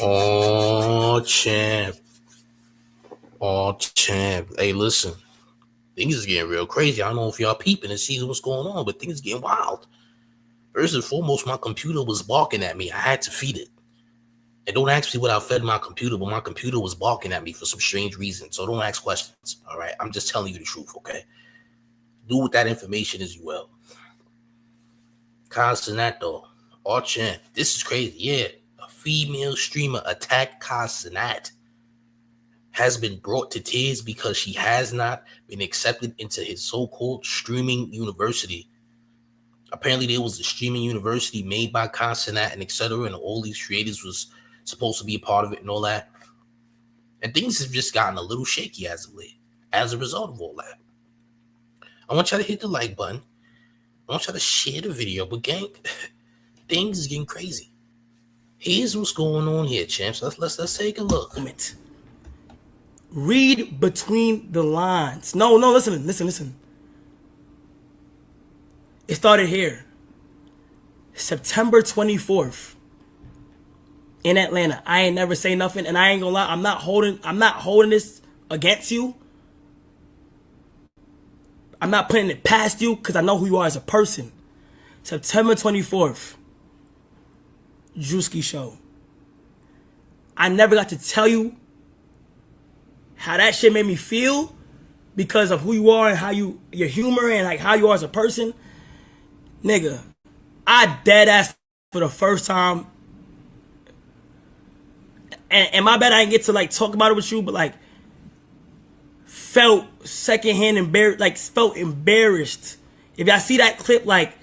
Oh, champ. Oh, champ. Hey, listen. Things is getting real crazy. I don't know if y'all peeping and seeing what's going on, but things getting wild. First and foremost, my computer was barking at me. I had to feed it. And don't ask me what I fed my computer, but my computer was barking at me for some strange reason. So don't ask questions, all right? I'm just telling you the truth, okay? Do with that information as you will. Kai Cenat, though. Oh, champ. This is crazy. Yeah. A female streamer attacked Kai Cenat. Has been brought to tears because she has not been accepted into his so-called streaming university. Apparently, there was a streaming university made by Kai Cenat and etc. And all these creators was supposed to be a part of it and all that. And things have just gotten a little shaky as of late, as a result of all that. I want y'all to hit the like button. I want y'all to share the video. But gang, things is getting crazy. Here's what's going on here, champs. Let's take a look. Read between the lines. No, listen. It started here. September 24th. In Atlanta. I ain't never say nothing, and I ain't gonna lie, I'm not holding this against you. I'm not putting it past you because I know who you are as a person. September 24th. Drewski show. I never got to tell you how that shit made me feel because of who you are and how your humor and like how you are as a person. Nigga, I dead ass for the first time. And my bad I didn't get to like talk about it with you, but like felt secondhand embarrassed, like felt embarrassed. If y'all see that clip, like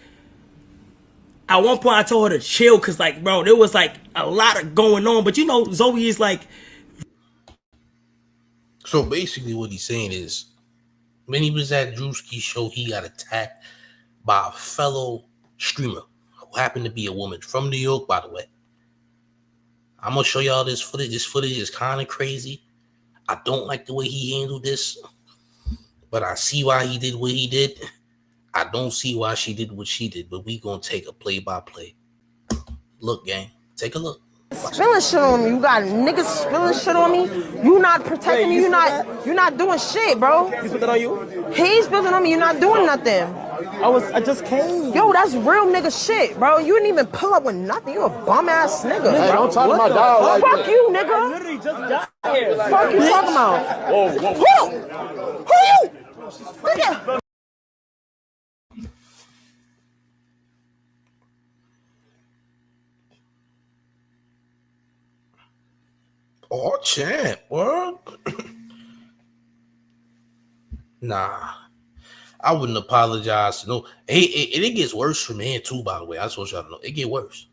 at one point I told her to chill because like, bro, there was like a lot of going on. But you know, Zoe is like. So basically what he's saying is when he was at Drewski's show, he got attacked by a fellow streamer who happened to be a woman from New York, by the way. I'm going to show y'all this footage. This footage is kind of crazy. I don't like the way he handled this, but I see why he did what he did. I don't see why she did what she did, but we going to take a play-by-play. Look, gang, take a look. Spilling shit on me. You got niggas spilling shit on me. You not protecting me. You're not doing shit, bro. You spilled that on you? He's spilling on me. You're not doing nothing. I just came. Yo, that's real nigga shit, bro. You didn't even pull up with nothing. You a bum ass nigga. Hey, don't talk to my dog like Fuck that. you, nigga. I literally just got here. Fuck you talking about? Who you? Nigga. Oh, champ, what? Nah, I wouldn't apologize. No, it gets worse from here too. By the way, I just want y'all to know it get worse.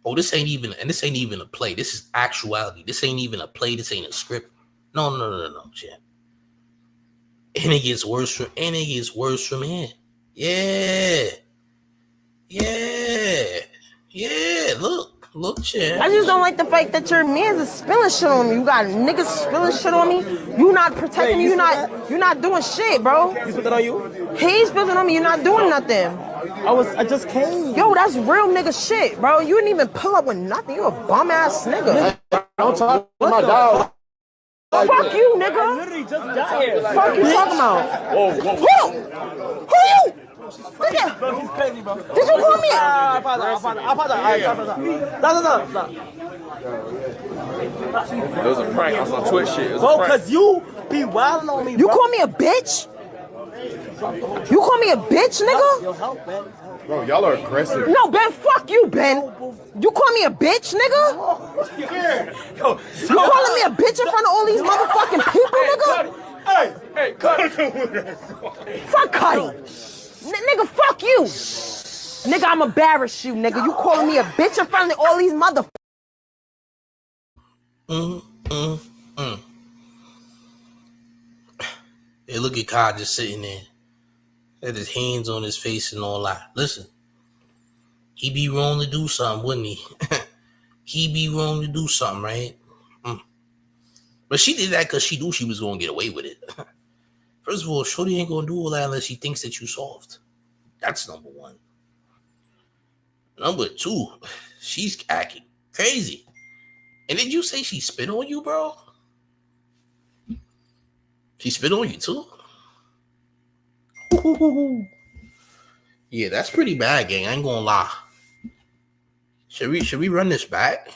Oh, this ain't even a play. This is actuality. This ain't even a play. This ain't a script. No, champ. And it gets worse from here. Yeah. Look, champ. I just don't like the fact that your man's is spilling shit on me. You got niggas spilling shit on me. You not protecting me. You're not doing shit, bro. You spilled that on you? He's spilling on me. You're not doing nothing. I just came. Yo, that's real nigga shit, bro. You didn't even pull up with nothing. You a bum ass nigga. Hey, don't talk to my dog. Fuck you, nigga. I literally just got here. Fuck you talking about? Who you? Nigga. Bro, he's crazy, bro. Did you call me? I apologize. Stop. It was a prank on some Twitch shit. Bro, cause you be wilding on me, bro. You call me a bitch? You call me a bitch, nigga? Yo, help, man. Bro, y'all are aggressive. No, Ben, fuck you, Ben. You call me a bitch, nigga? Yo, You calling me a bitch in front of all these motherfucking people, nigga? Hey, cut. Fuck Cuddy. Nigga, fuck you. Nigga, I'm embarrassed you, nigga. You calling me a bitch in front of all these motherfuckers. Hey, look at Kai just sitting there. Had his hands on his face and all that. Listen, he be wrong to do something, wouldn't he? He be wrong to do something, right? But she did that because she knew she was going to get away with it. First of all, Shorty ain't going to do all that unless she thinks that you soft. That's number one. Number two, she's acting crazy. And did you say she spit on you, bro? She spit on you too? Yeah, that's pretty bad, gang. I ain't gonna lie. Should we run this back?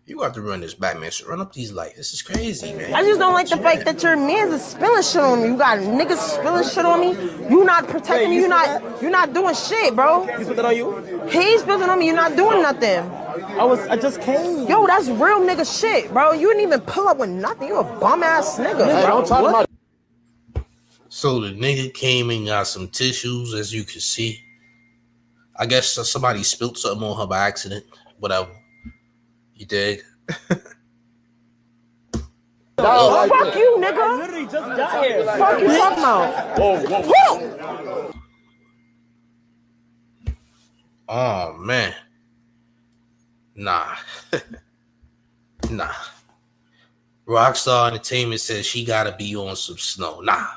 You got to run this back, man. So run up these lights. This is crazy, man. I just don't like the fact that your man's is spilling shit on me. You got niggas spilling shit on me. You not protecting me. You not doing shit, bro. He spilled it on you? He spilling on me. You're not doing nothing. I just came. Yo, that's real nigga shit, bro. You didn't even pull up with nothing. You a bum ass nigga. Hey, don't talk about. So the nigga came and got some tissues, as you can see. I guess somebody spilled something on her by accident. Whatever. You dig? Fuck you, nigga. I literally just got here. Fuck you talking about? Whoa. Oh, man. Nah. Nah. Rockstar Entertainment says she gotta be on some snow. Nah.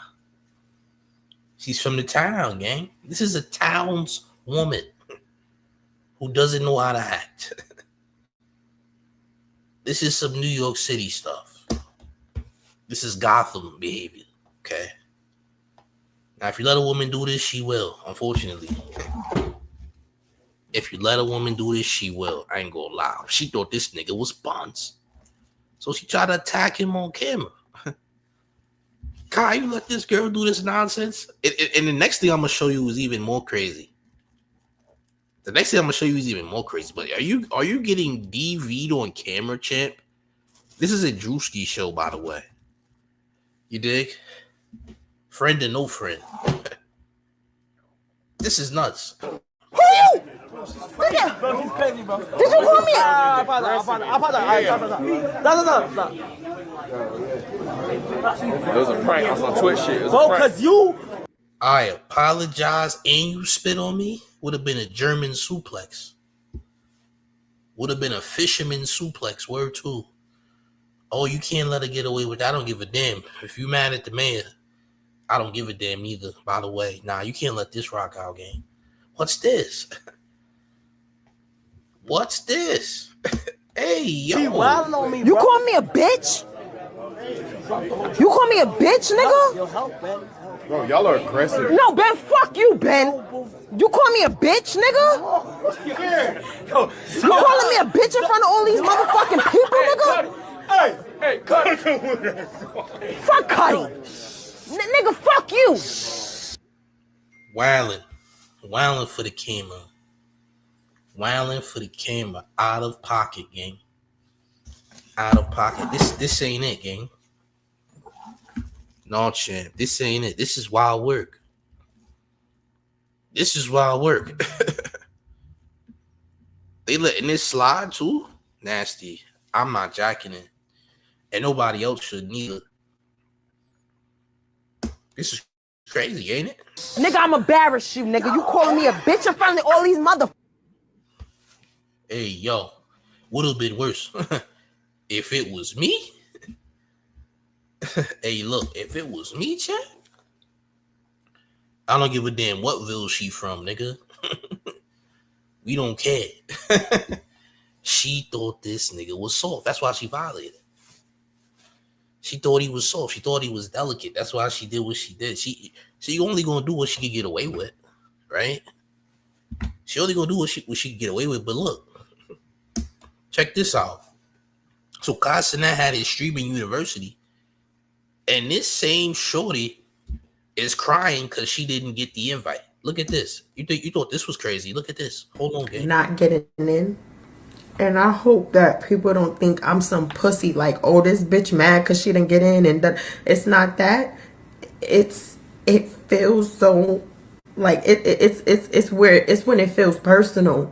She's from the town, gang. This is a townswoman who doesn't know how to act. This is some New York City stuff. This is Gotham behavior, okay? Now, if you let a woman do this, she will, unfortunately. If you let a woman do this, she will. I ain't gonna lie. She thought this nigga was Bonds. So she tried to attack him on camera. Kai, you let this girl do this nonsense? And the next thing I'm gonna show you is even more crazy. The next thing I'm gonna show you is even more crazy. But are you getting DV'd on camera, champ? This is a Drewski show, by the way. You dig? Friend and no friend. This is nuts. Who? Nigga. Bro, he's crazy, bro. Did you call me? I apologize. No. It was a prank. I was on Twitch shit. It was Bro, a prank. cause you. I apologize and you spit on me. Would have been a German suplex. Would have been a fisherman suplex. Word two. Oh, you can't let her get away with that. I don't give a damn. If you mad at the mayor, I don't give a damn either, by the way. Nah, you can't let this rock out, gang. What's this? What's this? Hey, yo. He wilding on me, You bro. call me a bitch? You call me a bitch, nigga? Yo, help, man. Bro, y'all are aggressive. No, Ben, fuck you, Ben. You call me a bitch, nigga? Yo, You calling me a bitch in front of all these motherfucking people, nigga? Hey, cut it. Fuck Cuddy. Nigga, fuck you. Wildin' for the camera. Wildin' for the camera. Out of pocket, gang. Out of pocket. This ain't it, gang. No, champ. This ain't it. This is wild work. This is wild work. They letting this slide too? Nasty. I'm not jacking it. And nobody else should neither. This is crazy, ain't it? Nigga, I'm embarrassed you, nigga. You calling me a bitch in front of all these mother... Hey, yo. Would have been worse. If it was me. Hey, look. If it was me, chat. I don't give a damn what ville she from, nigga. We don't care. She thought this nigga was soft. That's why she violated. She thought he was soft. She thought he was delicate. That's why she did what she did. She only gonna do what she could get away with, right? She only gonna do what she could get away with. But look, check this out. So Kai Cenat had his streaming university, and this same shorty is crying because she didn't get the invite. Look at this. You thought this was crazy? Look at this. Hold on, gang. Not getting in. And I hope that people don't think I'm some pussy, like, oh, this bitch mad because she didn't get in. And that it's not that. It feels so like it's when it feels personal,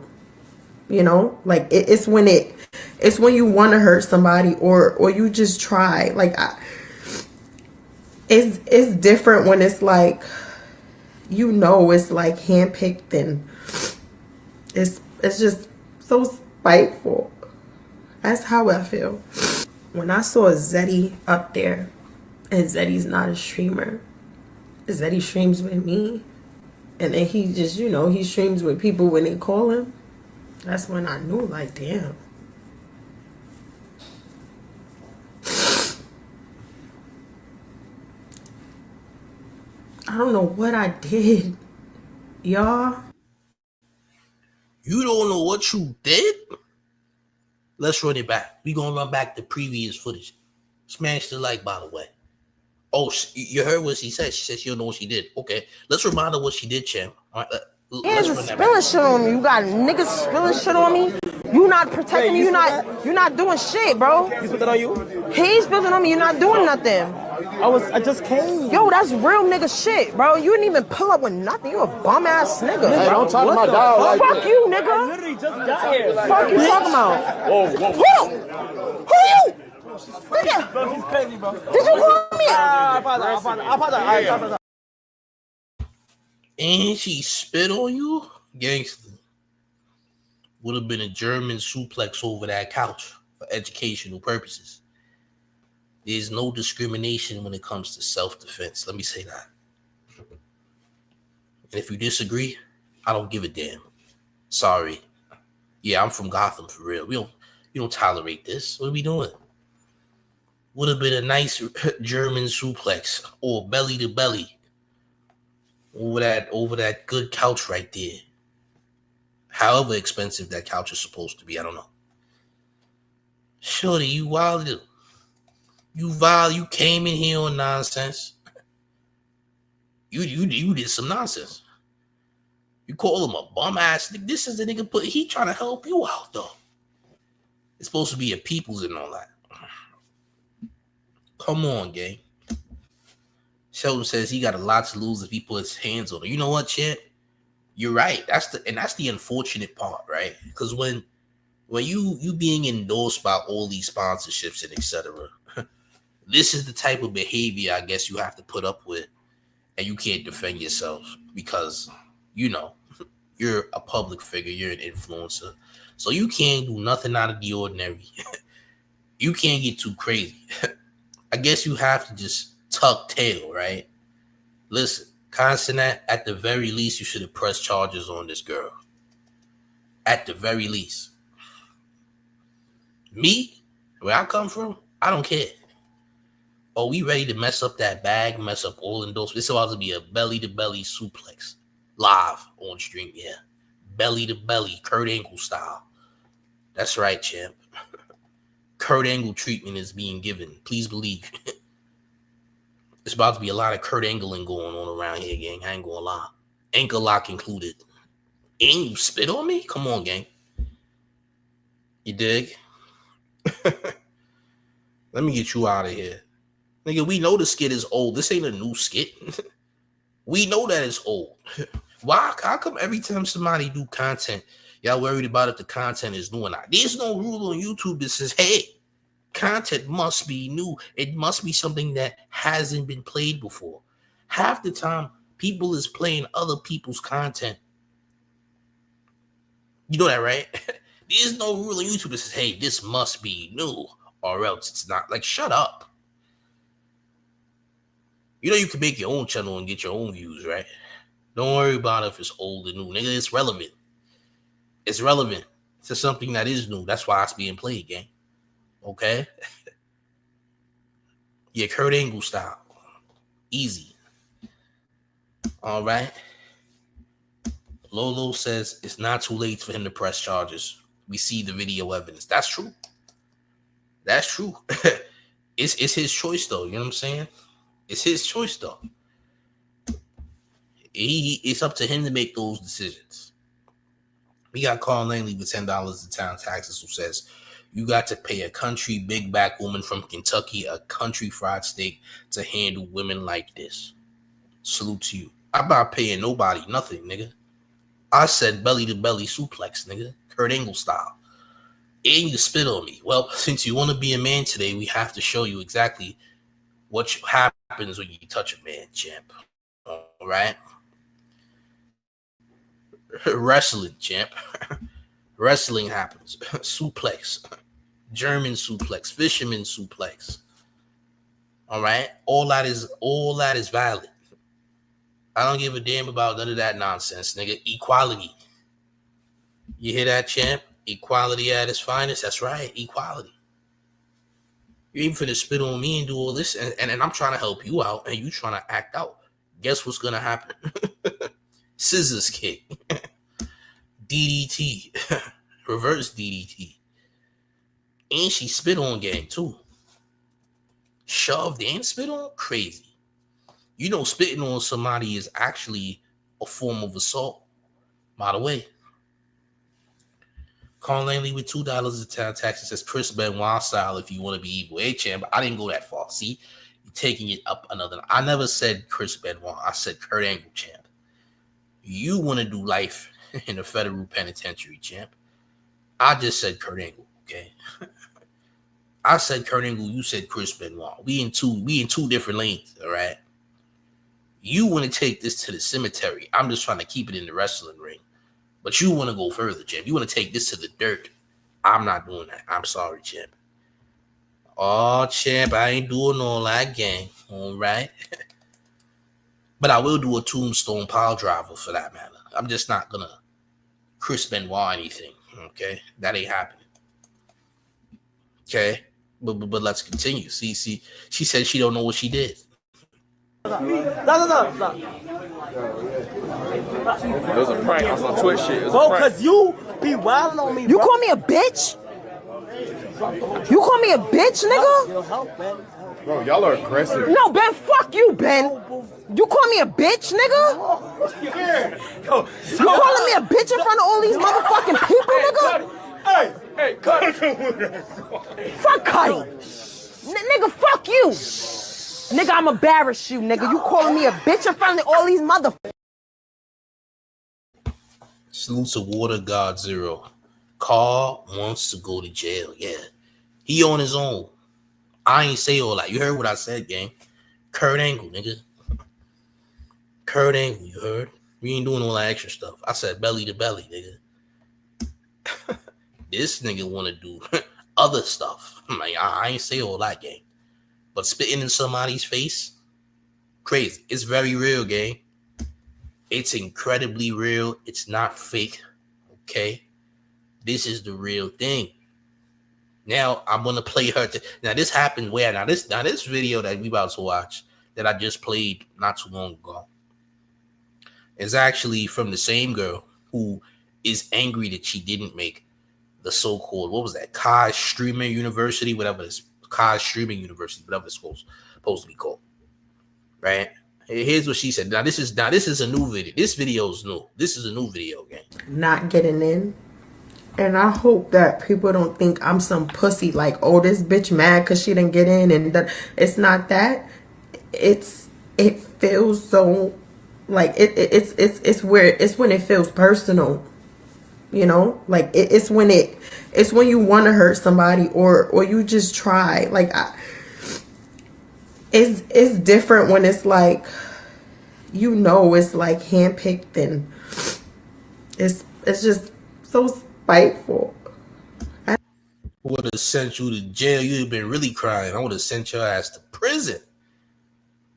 you know, like it's when you want to hurt somebody or you just try. Like it's different when it's like, you know, it's like handpicked and it's just so spiteful. That's how I feel. When I saw Zeddy up there, and Zeddy's not a streamer. Zeddy streams with me. And then he just, you know, he streams with people when they call him. That's when I knew, like, damn. I don't know what I did, y'all. You don't know what you did? Let's run it back. We gonna run back the previous footage. Smash the like, by the way. Oh, you heard what she said. She said she don't know what she did. Okay, let's remind her what she did, champ. All right, Niggas is spilling shit on me. You got niggas spilling shit on me. You not protecting me. You're not doing shit, bro. You spilled that on you? He spilling on me. You're not doing nothing. I just came. Yo, that's real nigga shit, bro. You didn't even pull up with nothing. You a bum ass nigga. Hey, don't talk to my dog like Fuck that. you, I nigga. literally just got here. Fuck you talking about? Whoa. Who you? Nigga, Bro, she's crazy, bro. did you call me? I apologize. And she spit on you? Gangster. Would have been a German suplex over that couch for educational purposes. There's no discrimination when it comes to self-defense. Let me say that. And if you disagree, I don't give a damn. Sorry. Yeah, I'm from Gotham for real. We don't tolerate this. What are we doing? Would have been a nice German suplex or belly to belly over that good couch right there. However expensive that couch is supposed to be, I don't know. Shorty, you wild. You came in here on nonsense. You did some nonsense. You call him a bum ass nigga. This is the nigga he trying to help you out though. It's supposed to be a people's and all that. Come on, gang. Sheldon says he got a lot to lose if he puts hands on her. You know what, Chet? You're right. That's the unfortunate part, right? Because when you being endorsed by all these sponsorships and etc., this is the type of behavior I guess you have to put up with, and you can't defend yourself because you're a public figure, you're an influencer, so you can't do nothing out of the ordinary. You can't get too crazy. I guess you have to just tuck tail, right? Listen, Kai Cenat, at the very least, you should have pressed charges on this girl. At the very least. Me, where I come from, I don't care. Oh, we ready to mess up that bag, mess up all endorsements. It's about to be a belly-to-belly suplex. Live on stream, yeah. Belly-to-belly, Kurt Angle style. That's right, champ. Kurt Angle treatment is being given. Please believe. It's about to be a lot of Kurt Angling going on around here, gang. I ain't gonna lie. Ankle lock included. And you spit on me? Come on, gang. You dig? Let me get you out of here. Nigga, we know the skit is old. This ain't a new skit. We know that it's old. Why? How come every time somebody do content, y'all worried about if the content is new or not? There's no rule on YouTube that says, hey, content must be new. It must be something that hasn't been played before. Half the time, people is playing other people's content. You know that, right? There's no rule on YouTube that says, hey, this must be new or else it's not. Like, shut up. You know you can make your own channel and get your own views, right? Don't worry about if it's old or new. Nigga, it's relevant. It's relevant to something that is new. That's why it's being played, gang. Okay? Yeah, Kurt Angle style. Easy. All right? Lolo says it's not too late for him to press charges. We see the video evidence. That's true. That's true. It's his choice, though. You know what I'm saying? It's his choice, though. It's up to him to make those decisions. We got Carl Langley with $10 in town taxes who says, you got to pay a country big back woman from Kentucky a country fried steak to handle women like this. Salute to you. I'm not paying nobody nothing, nigga. I said belly to belly suplex, nigga. Kurt Angle style. And you spit on me. Well, since you want to be a man today, we have to show you exactly what happens when you touch a man, champ. All right? Wrestling, champ. Wrestling happens. Suplex. German suplex. Fisherman suplex. All right? All that is valid. I don't give a damn about none of that nonsense, nigga. Equality. You hear that, champ? Equality at its finest. That's right. Equality. You ain't finna spit on me and do all this, and I'm trying to help you out, and you trying to act out. Guess what's gonna happen? Scissors kick. DDT. Reverse DDT. And she spit on gang too. Shoved and spit on? Crazy. You know, spitting on somebody is actually a form of assault. By the way, Carl Langley with $2 a town taxes says Chris Benoit style if you want to be evil. Hey, champ, I didn't go that far. See, you're taking it up another. I never said Chris Benoit. I said Kurt Angle, champ. You want to do life in a federal penitentiary, champ. I just said Kurt Angle, okay? I said Kurt Angle, you said Chris Benoit. We in two different lanes, all right? You want to take this to the cemetery. I'm just trying to keep it in the wrestling ring. But you want to go further, champ. You want to take this to the dirt. I'm not doing that. I'm sorry, champ. Oh, champ, I ain't doing all that, gang. All right? But I will do a tombstone pile driver for that matter. I'm just not going to Chris Benoit anything, okay? That ain't happening. Okay? But let's continue. See, she said she don't know what she did. It was a prank on some Twitch shit. It was a prank. Cause you be wilding on me. You call me a bitch? You call me a bitch, nigga? Bro, y'all are aggressive. No, Ben, fuck you, Ben. You call me a bitch, nigga? You calling me a bitch in front of all these motherfucking people, nigga? Hey, cut it. Fuck Cuddy. Nigga, fuck you. Nigga, I'm embarrassed you, nigga. You calling me a bitch in front of all these motherfuckers. Salute to Water God Zero. Carl wants to go to jail. Yeah. He on his own. I ain't say all that. You heard what I said, gang. Kurt Angle, nigga. Kurt Angle, you heard? We ain't doing all that extra stuff. I said belly to belly, nigga. This nigga want to do other stuff. Like, I ain't say all that, gang. But spitting in somebody's face, crazy. It's very real, gang. It's incredibly real. It's not fake, okay? This is the real thing. Now, I'm going to play her. Now, this happened where? Now, this video that we about to watch that I just played not too long ago is actually from the same girl who is angry that she didn't make the so-called, what was that? Kai Streaming University, whatever it's Kai Streaming University, whatever it's supposed to be called. Right? Here's what she said. Now this is a new video. This video is new. This is a new video, gang. Not getting in. And I hope that people don't think I'm some pussy like, oh, this bitch mad because she didn't get in, and that it's not that. It feels so like it's where it's when it feels personal. You know, like it's when you want to hurt somebody or you just try. Like it's different when it's like, you know, it's like handpicked and it's just so spiteful. Would have sent you to jail. You'd have been really crying. I would have sent your ass to prison.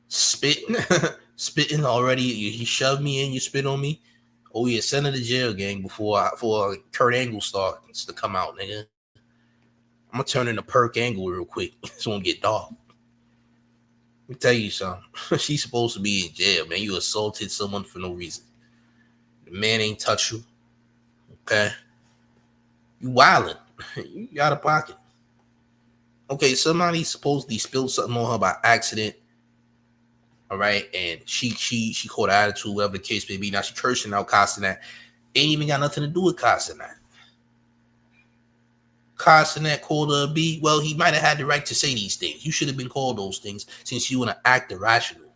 Spitting already. He shoved me in. You spit on me. Oh yeah, send her to jail, gang, before Kurt Angle starts to come out, nigga. I'm gonna turn into Perk Angle real quick. It's gonna get dark. Let me tell you something. She's supposed to be in jail, man. You assaulted someone for no reason. The man ain't touch you. Okay? You wildin'. You out of pocket. Okay, somebody supposedly spilled something on her by accident. All right, and she caught attitude, whatever the case may be. Now she cursing out Kai Cenat. Ain't even got nothing to do with Kai Cenat. Kai Cenat called her a B. Well, he might have had the right to say these things. You should have been called those things since you want to act irrational.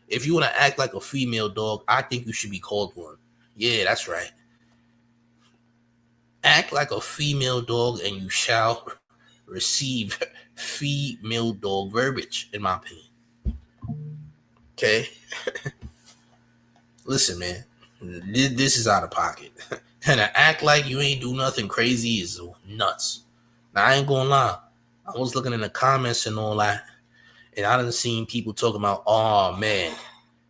If you want to act like a female dog, I think you should be called one. Yeah, that's right. Act like a female dog and you shall receive female dog verbiage, in my opinion. Okay? Listen, man. This is out of pocket. And to act like you ain't do nothing crazy is nuts. Now, I ain't gonna lie. I was looking in the comments and all that, and I done seen people talking about, oh, man,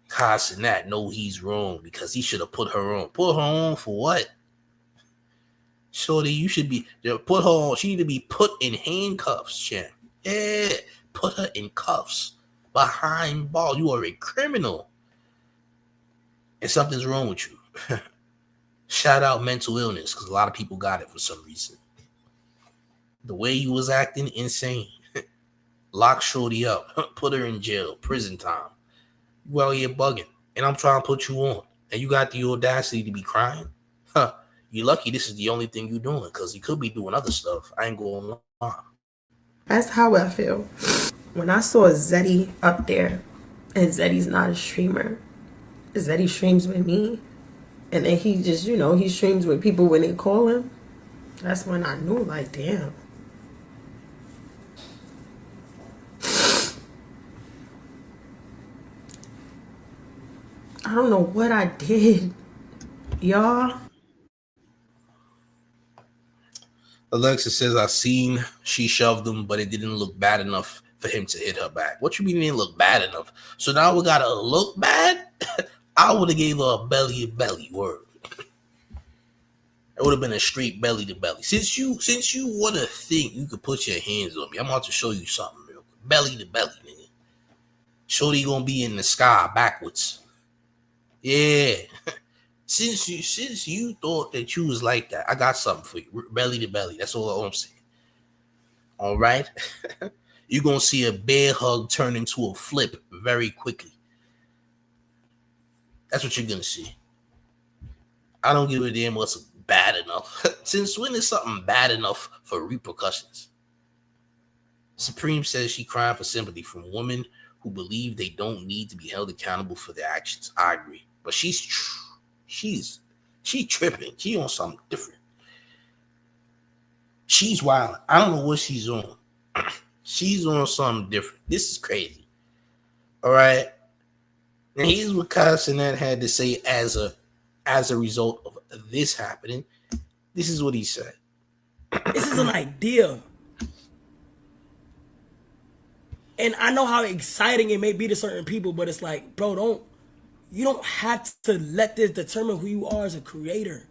Kai Cenat know he's wrong because he should have put her on. Put her on for what? Shorty, you should be, put her on. She need to be put in handcuffs, champ. Yeah, put her in cuffs. Behind bars. You are a criminal. and something's wrong with you. Shout out mental illness, because a lot of people got it for some reason. The way you was acting, insane. Lock shorty up, put her in jail, prison time. You out here bugging, and I'm trying to put you on, and you got the audacity to be crying? Huh? You're lucky this is the only thing you're doing, because you could be doing other stuff. I ain't going to lie. That's how I feel. When I saw Zeddy up there, and Zeddy's not a streamer, Zeddy streams with me, and then he just, he streams with people when they call him. That's when I knew, like, damn. I don't know what I did, y'all. Alexis says, I seen she shoved him, but it didn't look bad enough for him to hit her back. What you mean it didn't look bad enough? So now we gotta look bad? I would have gave her a belly to belly word. It would have been a straight belly to belly. Since you wanna think you could put your hands on me, I'm about to show you something real quick. Belly to belly, nigga. Shorty gonna be in the sky backwards. Yeah. Since you thought that you was like that, I got something for you. Belly to belly. That's all I'm saying. All right? You're going to see a bear hug turn into a flip very quickly. That's what you're going to see. I don't give a damn what's bad enough. Since when is something bad enough for repercussions? Supreme says she crying for sympathy from women who believe they don't need to be held accountable for their actions. I agree. But she's tripping. She on something different. She's wild. I don't know what she's on. She's on something different. This is crazy. All right. And here's what Kai Cenat had to say as a result of this happening. This is what he said. This is an idea. And I know how exciting it may be to certain people, but it's like, bro, you don't have to let this determine who you are as a creator.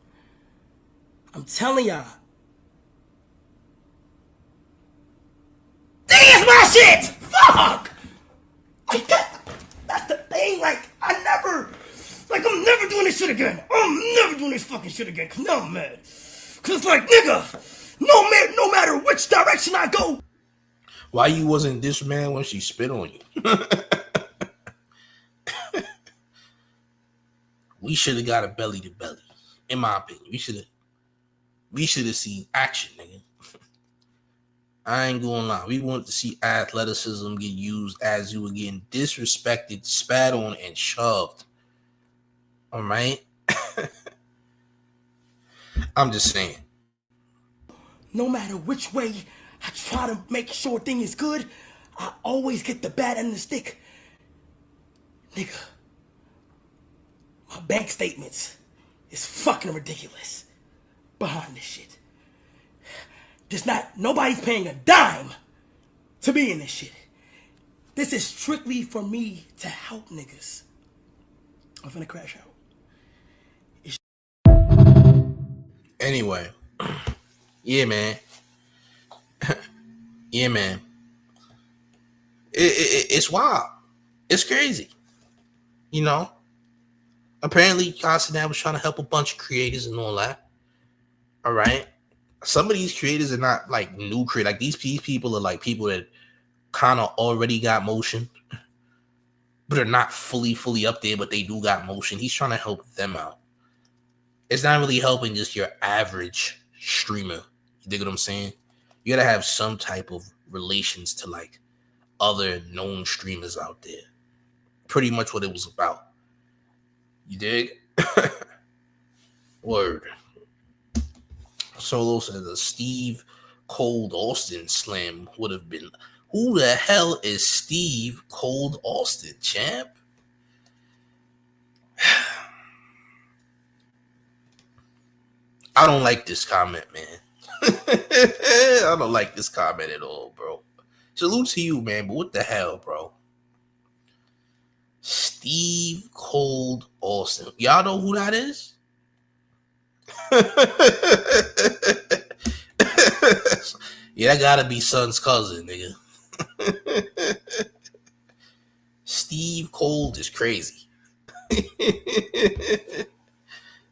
I'm telling y'all. That's my shit! Fuck! Like, that's the thing. Like, I'm never doing this shit again. I'm never doing this fucking shit again. Cause now I'm mad. Cause like, nigga, no matter which direction I go. Why you wasn't this man when she spit on you? We should have got a belly to belly, in my opinion. We should have seen action, nigga. I ain't gonna lie. We wanted to see athleticism get used as you were getting disrespected, spat on, and shoved. All right? I'm just saying. No matter which way I try to make sure thing is good, I always get the bad end of the stick. Nigga, my bank statements is fucking ridiculous behind this shit. Nobody's paying a dime to be in this shit. This is strictly for me to help niggas. I'm finna crash out. Anyway, yeah, man. Yeah, man. It's wild. It's crazy. You know? Apparently, Kai Cenat was trying to help a bunch of creators and all that. All right? Some of these creators are not like new creators. Like these people are like people that kind of already got motion, but are not fully up there, but they do got motion. He's trying to help them out. It's not really helping just your average streamer. You dig what I'm saying? You gotta have some type of relations to like other known streamers out there. Pretty much what it was about. You dig? Word. Solo says a Steve Cold Austin slam would have been. Who the hell is Steve Cold Austin, champ? I don't like this comment, man. I don't like this comment at all, bro. Salute to you, man, but what the hell, bro? Steve Cold Austin. Y'all know who that is? Yeah, that gotta be Son's cousin, nigga. Steve Cold is crazy.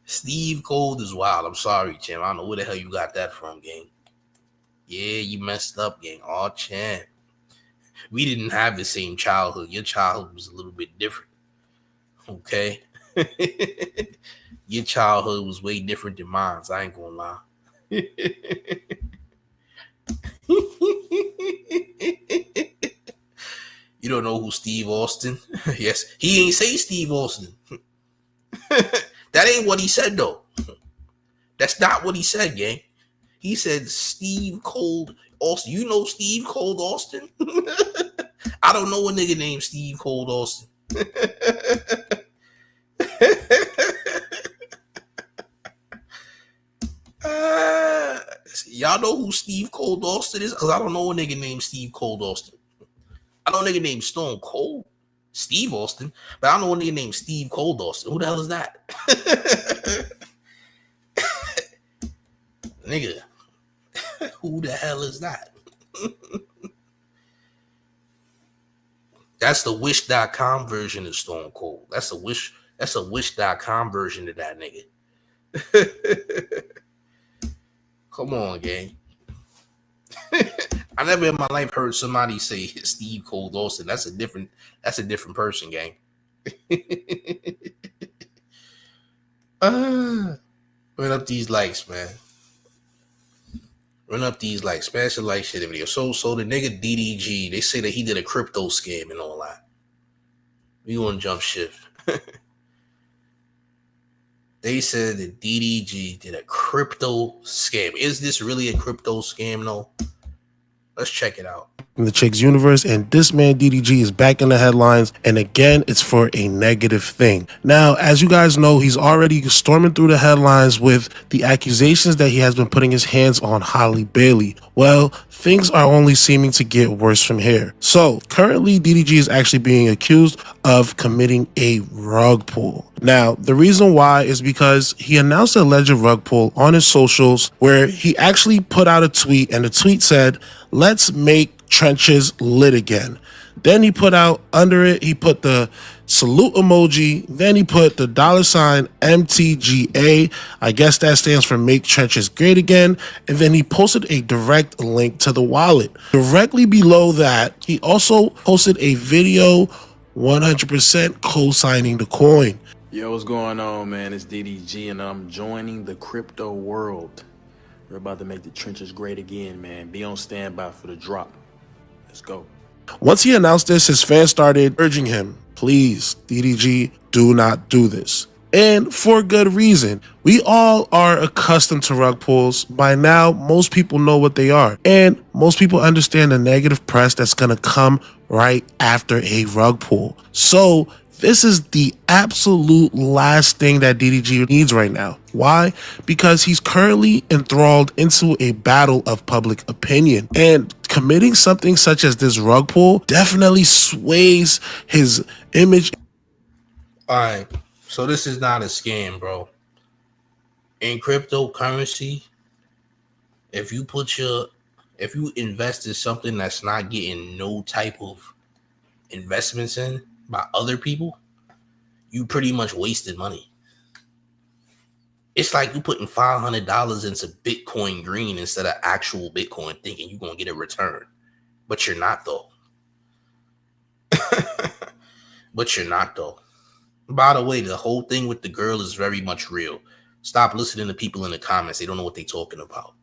Steve Cold is wild. I'm sorry, Champ. I don't know where the hell you got that from, gang. Yeah, you messed up, gang. Oh, Champ. We didn't have the same childhood. Your childhood was a little bit different. Okay? Your childhood was way different than mine. I ain't gonna lie. You don't know who Steve Austin? Yes, he ain't say Steve Austin. That ain't what he said, though. That's not what he said, gang. He said Steve Cold Austin. You know Steve Cold Austin? I don't know a nigga named Steve Cold Austin. Y'all know who Steve Cold Austin is? Because I don't know a nigga named Steve Cold Austin. I know a nigga named Stone Cold Steve Austin, but I don't know a nigga named Steve Cold Austin. Who the hell is that? Nigga, who the hell is that? That's the wish.com version of Stone Cold. That's a wish.com version of that nigga. Come on, gang. I never in my life heard somebody say Steve Cold Austin. That's a different person, gang. Run up these likes, man. Run up these likes. Smash the like shit the video. So the nigga DDG, they say that he did a crypto scam and all that. We gonna jump shift. They said that DDG did a crypto scam. Is this really a crypto scam, though? Let's check it out. In the Chicks universe, and this man DDG is back in the headlines, and again it's for a negative thing. Now, as you guys know, he's already storming through the headlines with the accusations that he has been putting his hands on Holly Bailey. Well, things are only seeming to get worse from here. So currently DDG is actually being accused of committing a rug pull. Now, the reason why is because he announced a alleged rug pull on his socials where he actually put out a tweet, and the tweet said, "Let's make trenches lit again." Then he put out under it, he put the salute emoji. Then he put the $ MTGA. I guess that stands for Make Trenches Great Again. And then he posted a direct link to the wallet. Directly below that, he also posted a video 100% co-signing the coin. Yo, what's going on, man? It's DDG, and I'm joining the crypto world. We're about to make the trenches great again, man. Be on standby for the drop. Let's go. Once he announced this, his fans started urging him, please, DDG, do not do this. And for good reason. We all are accustomed to rug pulls. By now, most people know what they are. And most people understand the negative press that's going to come right after a rug pull. So this is the absolute last thing that DDG needs right now. Why? Because he's currently enthralled into a battle of public opinion. And committing something such as this rug pull definitely sways his image. All right. So this is not a scam, bro. In cryptocurrency, if you invest in something that's not getting no type of investments in by other people, you pretty much wasted money. It's like you putting $500 into Bitcoin Green instead of actual Bitcoin, thinking you're gonna get a return, but you're not though. By the way, the whole thing with the girl is very much real. Stop listening to people in the comments. They don't know what they're talking about.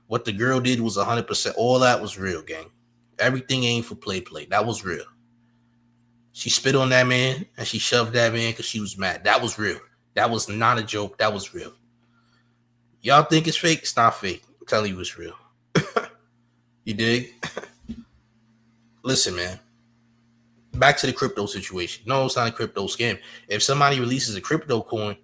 What the girl did was 100%. All that was real, gang. Everything ain't for play. That was real. She spit on that man and she shoved that man because she was mad. That was real. That was not a joke. That was real. Y'all think it's fake? It's not fake. I'm telling you it's real. You dig? Listen, man. Back to the crypto situation. No, it's not a crypto scam. If somebody releases a crypto coin,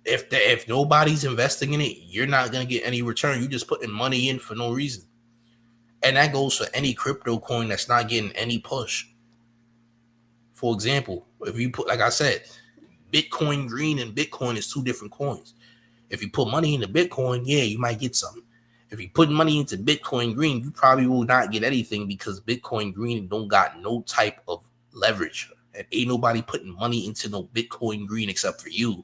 if nobody's investing in it, you're not going to get any return. You're just putting money in for no reason. And that goes for any crypto coin that's not getting any push. For example, if you put, like I said, Bitcoin Green and Bitcoin is two different coins. If you put money into Bitcoin, yeah, you might get something. If you put money into Bitcoin Green, you probably will not get anything because Bitcoin Green don't got no type of leverage. And ain't nobody putting money into no Bitcoin Green except for you.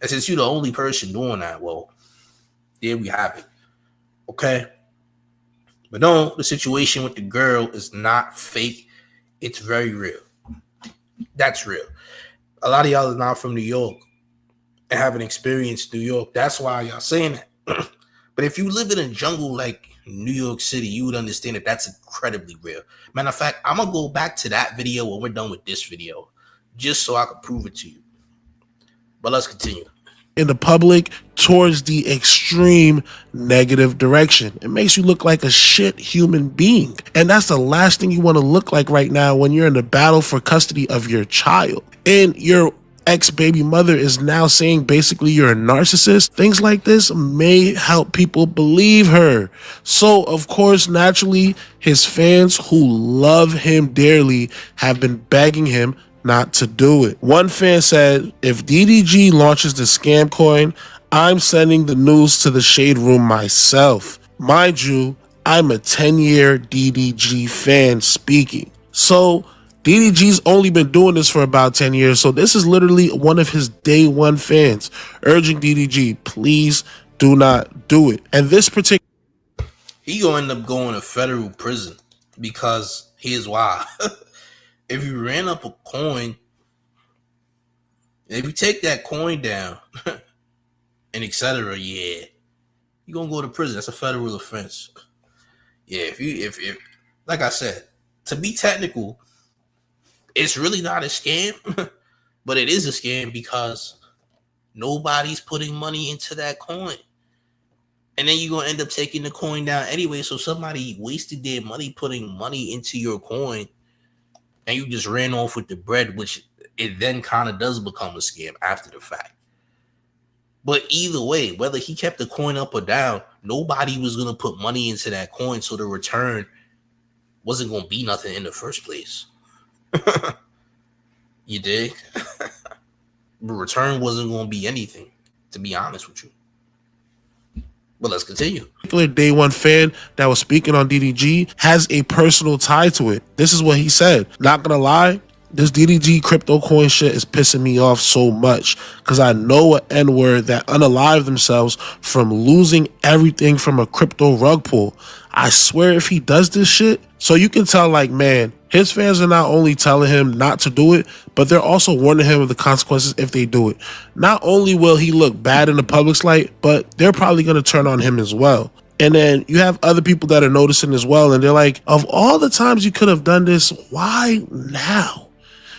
And since you're the only person doing that, well, there we have it. Okay? But no, the situation with the girl is not fake. It's very real. That's real. A lot of y'all are not from New York and haven't experienced New York. That's why y'all saying that. But if you live in a jungle like New York City, you would understand that that's incredibly real. Matter of fact, I'm going to go back to that video when we're done with this video, just so I can prove it to you. But let's continue. In the public towards the extreme negative direction. It makes you look like a shit human being. And that's the last thing you want to look like right now when you're in the battle for custody of your child. And your ex-baby mother is now saying basically you're a narcissist. Things like this may help people believe her. So, of course, naturally, his fans who love him dearly have been begging him not to do it. One fan said, if DDG launches the scam coin, I'm sending the news to the shade room myself. Mind you, I'm a 10-year DDG fan speaking. So DDG's only been doing this for about 10 years. So this is literally one of his day one fans urging DDG, please do not do it. And this particular... He gonna end up going to federal prison because here's why. If you ran up a coin, if you take that coin down and etc., yeah, you're gonna go to prison. That's a federal offense. Yeah, if like I said, to be technical, it's really not a scam, but it is a scam because nobody's putting money into that coin. And then you're gonna end up taking the coin down anyway. So somebody wasted their money putting money into your coin. And you just ran off with the bread, which it then kind of does become a scam after the fact. But either way, whether he kept the coin up or down, nobody was going to put money into that coin, so the return wasn't going to be nothing in the first place. You dig? The return wasn't going to be anything, to be honest with you. But let's continue. Day one fan that was speaking on DDG has a personal tie to it. This is what he said. Not gonna lie, this DDG crypto coin shit is pissing me off so much because I know an N-word that unalive themselves from losing everything from a crypto rug pull. I swear if he does this shit, so you can tell like, man, his fans are not only telling him not to do it, but they're also warning him of the consequences if they do it. Not only will he look bad in the public's light, but they're probably going to turn on him as well. And then you have other people that are noticing as well, and they're like, of all the times you could have done this, why now?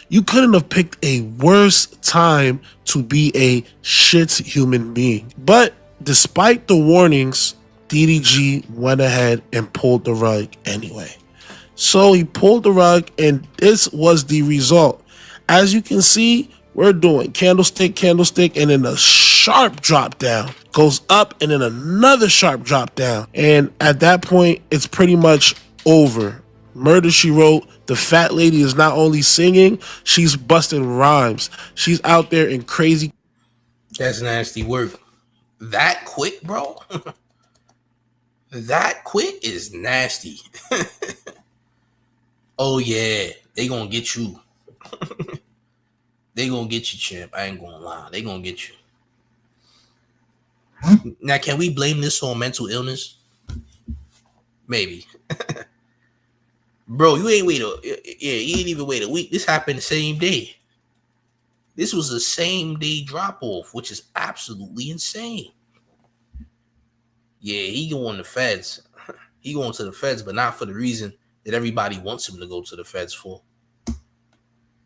You couldn't have picked a worse time to be a shit human being. But despite the warnings, DDG went ahead and pulled the rug anyway. So he pulled the rug, and this was the result. As you can see, we're doing candlestick, and then a sharp drop down. Goes up, and then another sharp drop down. And at that point, it's pretty much over. Murder, She Wrote. The fat lady is not only singing, she's busting rhymes. She's out there in crazy... That's nasty work. That quick, bro? That quick is nasty. Oh, yeah. They gonna get you. They gonna get you, champ. I ain't gonna lie. They gonna get you. Now, can we blame this on mental illness? Maybe. Bro, you ain't even wait a week. This happened the same day. This was the same day drop off, which is absolutely insane. Yeah, he going to feds. He going to the feds, but not for the reason that everybody wants him to go to the feds for.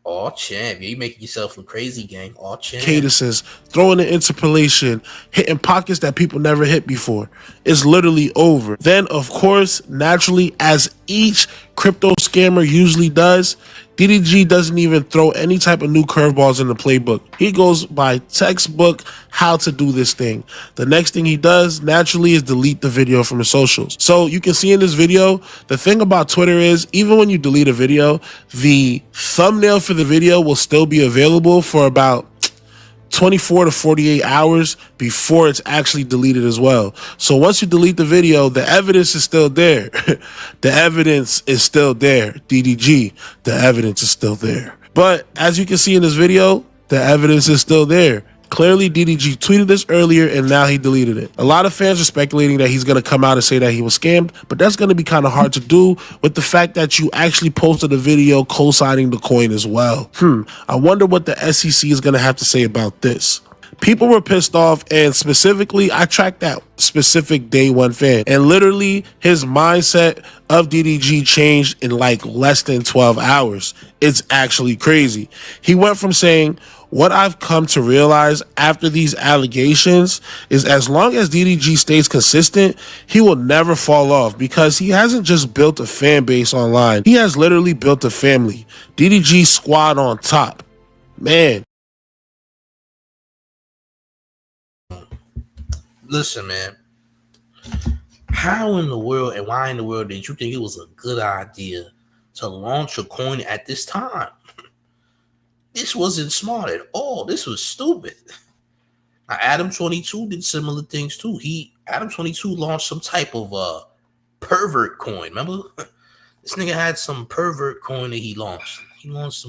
Oh, champ. You making yourself look crazy, gang. Oh, champ. Cadences, throwing an interpolation, hitting pockets that people never hit before. It's literally over. Then, of course, naturally, as each crypto scammer usually does, DDG doesn't even throw any type of new curveballs in the playbook. He goes by textbook how to do this thing. The next thing he does, naturally, is delete the video from his socials. So you can see in this video, the thing about Twitter is, even when you delete a video, the thumbnail for the video will still be available for about 24 to 48 hours before it's actually deleted as well. So once you delete the video, the evidence is still there. The evidence is still there. DDG, the evidence is still there. But as you can see in this video, the evidence is still there. Clearly, DDG tweeted this earlier and now he deleted it. A lot of fans are speculating that he's going to come out and say that he was scammed, but that's going to be kind of hard to do with the fact that you actually posted a video co-signing the coin as well. I wonder what the SEC is going to have to say about this. People were pissed off, and specifically, I tracked that specific day one fan, and literally his mindset of DDG changed in like less than 12 hours. It's actually crazy. He went from saying, "What I've come to realize after these allegations is as long as DDG stays consistent, he will never fall off because he hasn't just built a fan base online. He has literally built a family. DDG squad on top." Man. Listen, man. How in the world and why in the world did you think it was a good idea to launch a coin at this time? This wasn't smart at all. This was stupid. Now, Adam22 did similar things too. Adam22 launched some type of pervert coin. Remember? This nigga had some pervert coin that he launched. He launched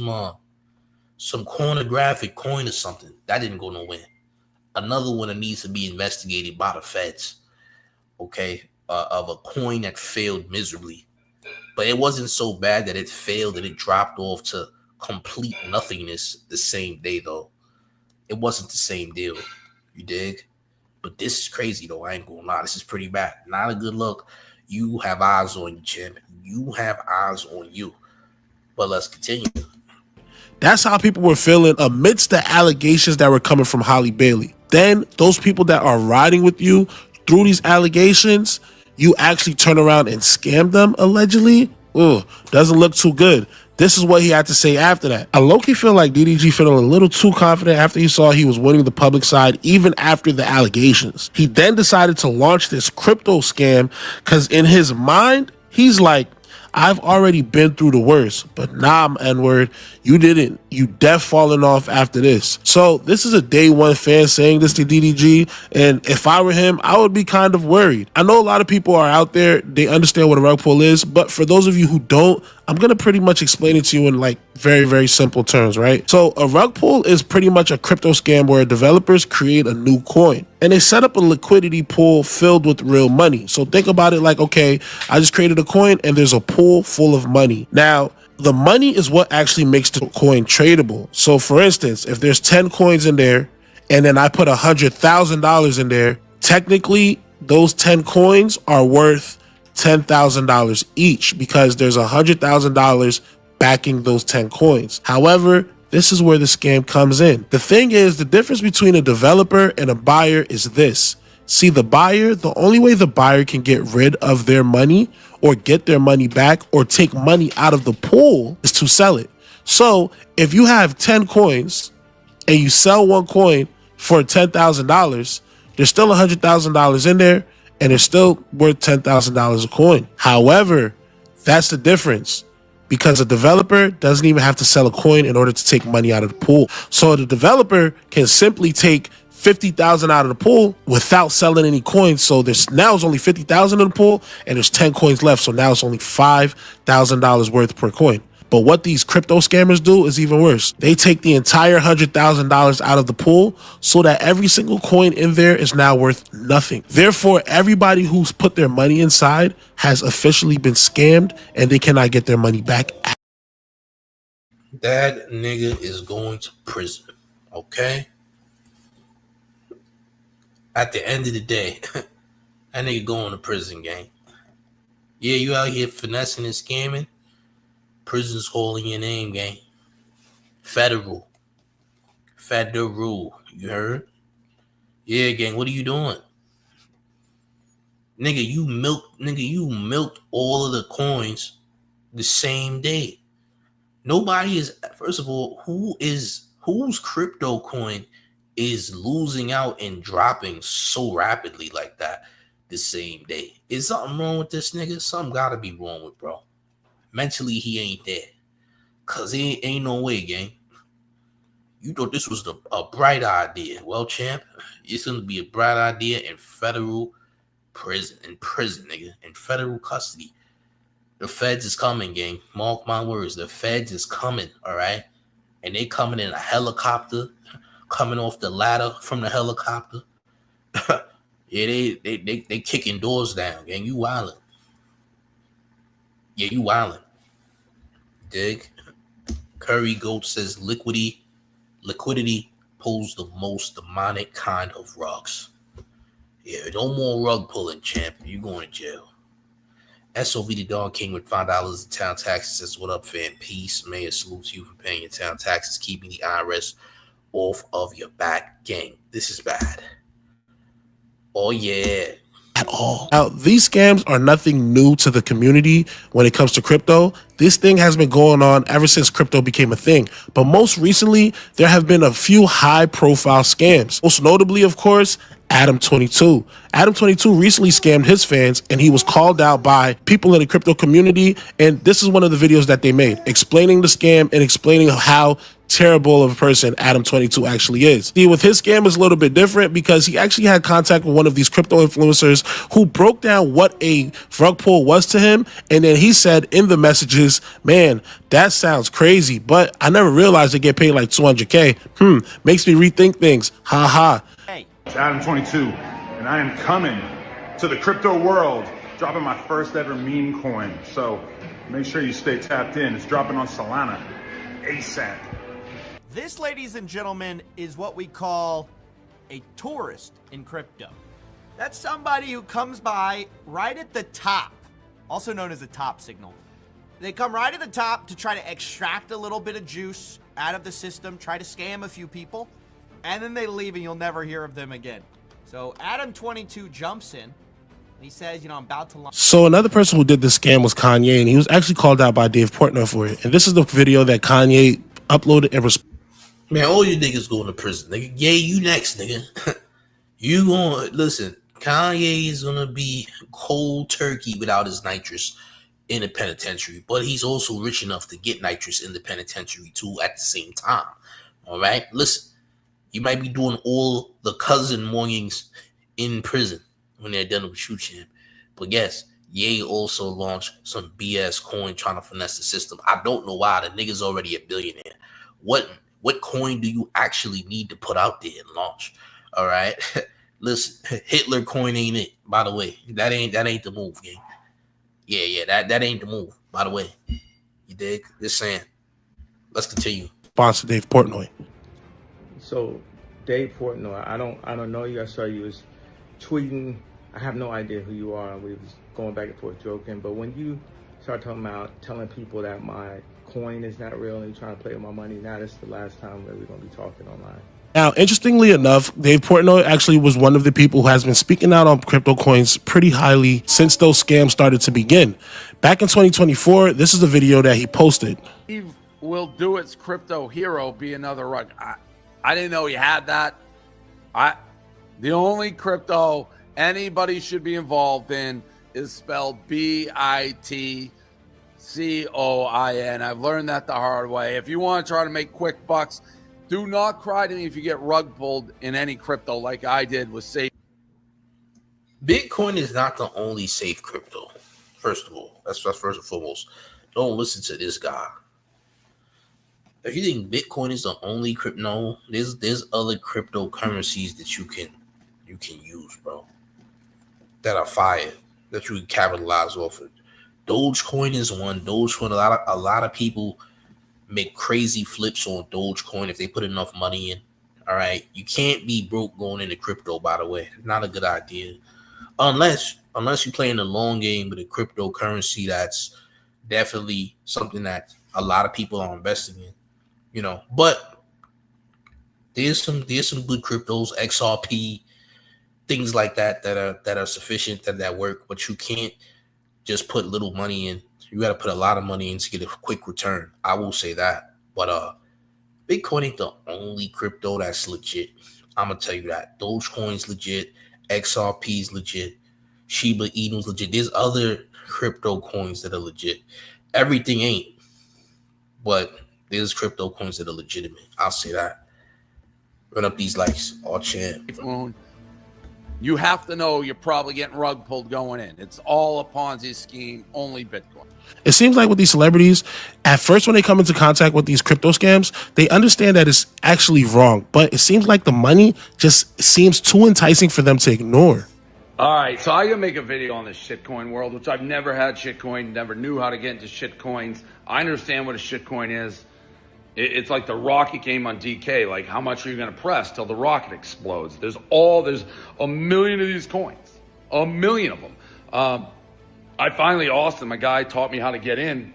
some pornographic coin or something. That didn't go nowhere. Another one that needs to be investigated by the feds. Okay? Of a coin that failed miserably. But it wasn't so bad that it failed and it dropped off to complete nothingness the same day, though. It wasn't the same deal. You dig? But this is crazy, though. I ain't gonna lie. This is pretty bad. Not a good look. You have eyes on you, champ. You have eyes on you. But let's continue. That's how people were feeling amidst the allegations that were coming from Holly Bailey. Then those people that are riding with you through these allegations, you actually turn around and scam them, allegedly. Doesn't look too good. This is what he had to say after that. I low-key feel like DDG feeling a little too confident after he saw he was winning the public side, even after the allegations. He then decided to launch this crypto scam because in his mind, he's like, I've already been through the worst, but nah, N-word, you didn't. You def falling off after this. So this is a day one fan saying this to DDG, and if I were him, I would be kind of worried. I know a lot of people are out there, they understand what a rug pull is, but for those of you who don't, I'm going to pretty much explain it to you in like very, very simple terms, right? So a rug pull is pretty much a crypto scam where developers create a new coin and they set up a liquidity pool filled with real money. So think about it like, okay, I just created a coin and there's a pool full of money. Now, the money is what actually makes the coin tradable. So for instance, if there's 10 coins in there and then I put $100,000 in there, technically those 10 coins are worth $10,000 each because there's $100,000 backing those 10 coins. However, this is where the scam comes in. The thing is, the difference between a developer and a buyer is this. See, the buyer, the only way the buyer can get rid of their money or get their money back or take money out of the pool is to sell it. So if you have 10 coins and you sell one coin for $10,000, there's still $100,000 in there and it's still worth $10,000 a coin. However, that's the difference because a developer doesn't even have to sell a coin in order to take money out of the pool. So the developer can simply take $50,000 out of the pool without selling any coins. So there's now it's only $50,000 in the pool and there's 10 coins left. So now it's only $5,000 worth per coin. But what these crypto scammers do is even worse. They take the entire $100,000 out of the pool so that every single coin in there is now worth nothing. Therefore, everybody who's put their money inside has officially been scammed and they cannot get their money back. That nigga is going to prison, okay? At the end of the day, that nigga going to prison, gang. Yeah, you out here finessing and scamming. Prison's calling your name, gang. Federal. You heard? Yeah, gang, what are you doing? Nigga, you milked all of the coins the same day. Nobody is, first of all, whose crypto coin is losing out and dropping so rapidly like that the same day? Is something wrong with this nigga? Something gotta be wrong with bro. Mentally, he ain't there. Cause he ain't no way, gang. You thought this was a bright idea. Well, champ, it's gonna be a bright idea in federal prison. Nigga. In federal custody. The feds is coming, gang. Mark my words. The feds is coming, all right? and they coming in a helicopter, coming off the ladder from the helicopter. Yeah, they kicking doors down, gang. You wildin'. Yeah, you wildin'. Dig? Curry Goat says liquidity pulls the most demonic kind of rugs. Yeah, no more rug pulling, champ. You going to jail. SOV the Dog King with $5 in town taxes says, what up, fam? Peace. Mayor salutes you for paying your town taxes, keeping the IRS off of your back, gang. This is bad. Oh, yeah. At all. Now, these scams are nothing new to the community when it comes to crypto. This thing has been going on ever since crypto became a thing. But most recently, there have been a few high-profile scams. Most notably, of course, Adam22. Adam22 recently scammed his fans, and he was called out by people in the crypto community. And this is one of the videos that they made, explaining the scam and explaining how terrible of a person Adam22 actually is. See, with his scam is a little bit different because he actually had contact with one of these crypto influencers who broke down what a rug pull was to him. And then he said in the messages, man, that sounds crazy, but I never realized they get paid like 200K. Makes me rethink things. Ha ha. It's Adam22, and I am coming to the crypto world, dropping my first ever meme coin. So make sure you stay tapped in. It's dropping on Solana ASAP. This, ladies and gentlemen, is what we call a tourist in crypto. That's somebody who comes by right at the top, also known as a top signal. They come right at the top to try to extract a little bit of juice out of the system, try to scam a few people, and then they leave and you'll never hear of them again. So Adam22 jumps in. He says, I'm about to launch. So another person who did this scam was Kanye, and he was actually called out by Dave Portnoy for it. And this is the video that Kanye uploaded and Man, all you niggas going to prison, nigga. Yeah, you next, nigga. You going, listen, Kanye is going to be cold turkey without his nitrous in the penitentiary, but he's also rich enough to get nitrous in the penitentiary too at the same time. All right? Listen, you might be doing all the cousin mornings in prison when they're done with you, champ. But yes, Ye also launched some BS coin trying to finesse the system. I don't know why. The nigga's already a billionaire. What coin do you actually need to put out there and launch? All right. Listen, Hitler coin ain't it, by the way. That ain't the move, gang. Yeah, that ain't the move, by the way. You dig? Just saying. Let's continue. Sponsor Dave Portnoy. So, Dave Portnoy, I don't know you. I saw you was tweeting. I have no idea who you are. We was going back and forth joking. But when you start talking about telling people that my coin is not real and you're trying to play with my money, now that's the last time that we're going to be talking online. Now, interestingly enough, Dave Portnoy actually was one of the people who has been speaking out on crypto coins pretty highly since those scams started to begin. Back in 2024, this is the video that he posted. Will do its crypto hero be another rug? I didn't know he had that. The only crypto anybody should be involved in is spelled BITCOIN. I've learned that the hard way. If you want to try to make quick bucks, do not cry to me if you get rug pulled in any crypto like I did with safe. Bitcoin is not the only safe crypto. First of all, that's first and foremost. Don't listen to this guy. If you think Bitcoin is the only crypto, no, there's other cryptocurrencies that you can use, bro, that are fire, that you can capitalize off of. Dogecoin is one. Dogecoin, a lot of people make crazy flips on Dogecoin if they put enough money in. All right, you can't be broke going into crypto. By the way, not a good idea, unless you play in the long game with a cryptocurrency that's definitely something that a lot of people are investing in. But there's some good cryptos, XRP, things like that are sufficient that work. But you can't just put little money in. You got to put a lot of money in to get a quick return. I will say that. But Bitcoin ain't the only crypto that's legit. I'm going to tell you that. Dogecoin's legit. XRP's legit. Shiba Inu's legit. There's other crypto coins that are legit. Everything ain't. But there's crypto coins that are legitimate. I'll say that. Run up these likes. All champ. you have to know you're probably getting rug pulled going in. It's all a Ponzi scheme, only Bitcoin. It seems like with these celebrities, at first when they come into contact with these crypto scams, they understand that it's actually wrong, but it seems like the money just seems too enticing for them to ignore. All right, so I'm going to make a video on this shitcoin world, which I've never had shitcoin, never knew how to get into shitcoins. I understand what a shitcoin is. It's like the rocket game on DK. Like, how much are you going to press till the rocket explodes? There's a million of these coins, a million of them. I finally, Austin, my guy, taught me how to get in.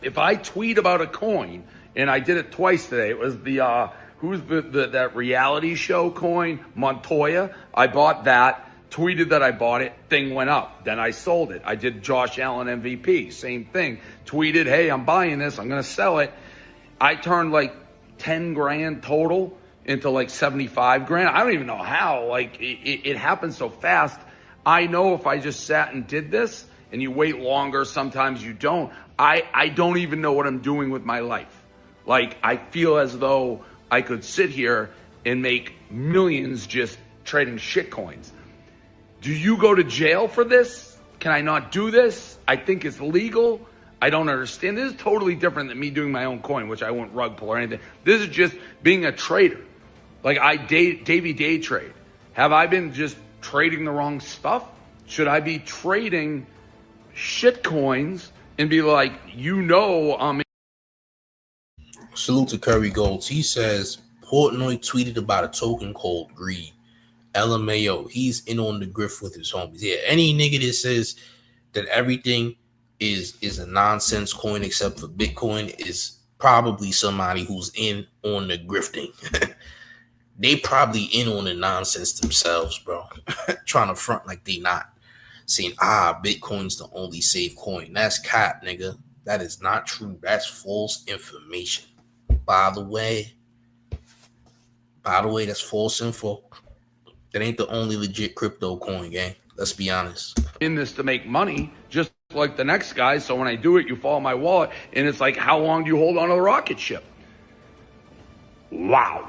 If I tweet about a coin, and I did it twice today, it was the, that reality show coin, Montoya. I bought that, tweeted that I bought it, thing went up. Then I sold it. I did Josh Allen MVP, same thing. Tweeted, hey, I'm buying this, I'm going to sell it. I turned like 10 grand total into like 75 grand. I don't even know how. Like, it happened so fast. I know if I just sat and did this, and you wait longer, sometimes you don't. I don't even know what I'm doing with my life. Like, I feel as though I could sit here and make millions just trading shit coins. Do you go to jail for this? Can I not do this? I think it's legal. I don't understand. This is totally different than me doing my own coin, which I won't rug pull or anything. This is just being a trader. Like, I Davey day trade. Have I been just trading the wrong stuff? Should I be trading shit coins and be like, Salute to Curry Golds. He says Portnoy tweeted about a token called Greed. LMAO, he's in on the grift with his homies. Yeah, any nigga that says that everything is a nonsense coin except for Bitcoin is probably somebody who's in on the grifting. They probably in on the nonsense themselves, bro. Trying to front like they not. Saying, Bitcoin's the only safe coin. That's cap, nigga. That is not true. That's false information. By the way, that's false info. That ain't the only legit crypto coin, gang. Let's be honest. In this to make money, just like the next guy. So when I do it, you follow my wallet. And it's like, how long do you hold on to the rocket ship? Wow.